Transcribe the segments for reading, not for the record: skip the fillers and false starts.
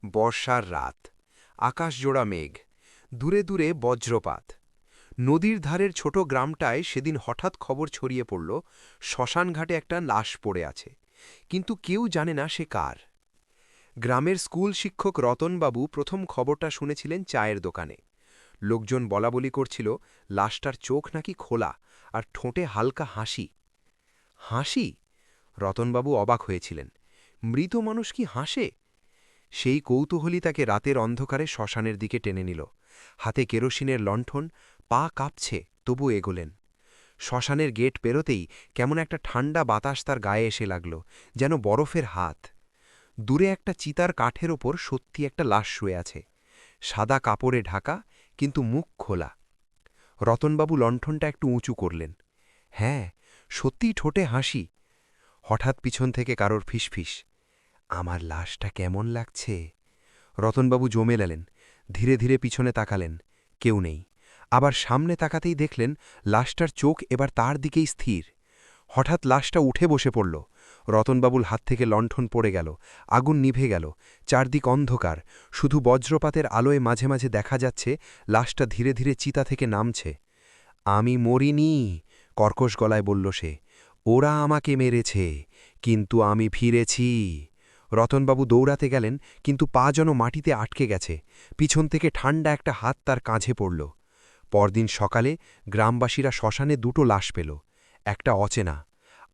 বর্ষার রাত, আকাশজোড়া মেঘ, দূরে দূরে বজ্রপাত। নদীর ধারের ছোট গ্রামটায় সেদিন হঠাৎ খবর ছড়িয়ে পড়ল, শ্মশানঘাটে একটা লাশ পড়ে আছে, কিন্তু কেউ জানে না সে কার। গ্রামের স্কুল শিক্ষক রতনবাবু প্রথম খবরটা শুনেছিলেন চায়ের দোকানে। লোকজন বলাবলি করছিল লাশটার চোখ নাকি খোলা, আর ঠোঁটে হালকা হাসি। হাসি? রতনবাবু অবাক হয়েছিলেন। মৃত মানুষ কি হাসে? সেই কৌতূহলী তাকে রাতের অন্ধকারে শ্মশানের দিকে টেনে নিল। হাতে কেরোসিনের লণ্ঠন, পা কাঁপছে, তবু এগোলেন। শ্মশানের গেট পেরোতেই কেমন একটা ঠান্ডা বাতাস তার গায়ে এসে লাগল, যেন বরফের হাত। দূরে একটা চিতার কাঠের ওপর সত্যি একটা লাশ শুয়ে আছে, সাদা কাপড়ে ঢাকা, কিন্তু মুখ খোলা। রতনবাবু লণ্ঠনটা একটু উঁচু করলেন। হ্যাঁ, সত্যিই ঠোঁটে হাসি। হঠাৎ পিছন থেকে কারোর ফিসফিস, আমার লাশটা কেমন লাগছে। রতনবাবু জমে এলেন, ধীরে ধীরে পিছনে তাকালেন, কেউ নেই। আবার সামনে তাকাতেই দেখলেন লাশটার চোখ এবার তার দিকেই স্থির। হঠাৎ লাশটা উঠে বসে পড়ল। রতনবাবুর হাত থেকে লণ্ঠন পড়ে গেল, আগুন নিভে গেল, চারদিক অন্ধকার, শুধু বজ্রপাতের আলোয় মাঝে মাঝে দেখা যাচ্ছে লাশটা ধীরে ধীরে চিতা থেকে নামছে। আমি মরিনি, কর্কশ গলায় বলল সে, ওরা আমাকে মেরেছে, কিন্তু আমি ফিরেছি। রতনবাবু দৌড়াতে গেলেন, কিন্তু পা যেন মাটিতে আটকে গেছে। পিছন থেকে ঠান্ডা একটা হাত তার কাঁধে পড়ল। পরদিন সকালে গ্রামবাসীরা শ্মশানে দুটো লাশ পেল, একটা অচেনা,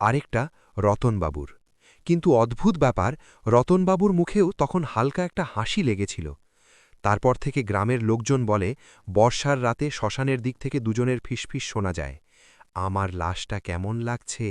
আরেকটা রতনবাবুর। কিন্তু অদ্ভুত ব্যাপার, রতনবাবুর মুখেও তখন হালকা একটা হাসি লেগেছিল। তারপর থেকে গ্রামের লোকজন বলে, বর্ষার রাতে শ্মশানের দিক থেকে দুজনের ফিসফিস শোনা যায়, আমার লাশটা কেমন লাগছে।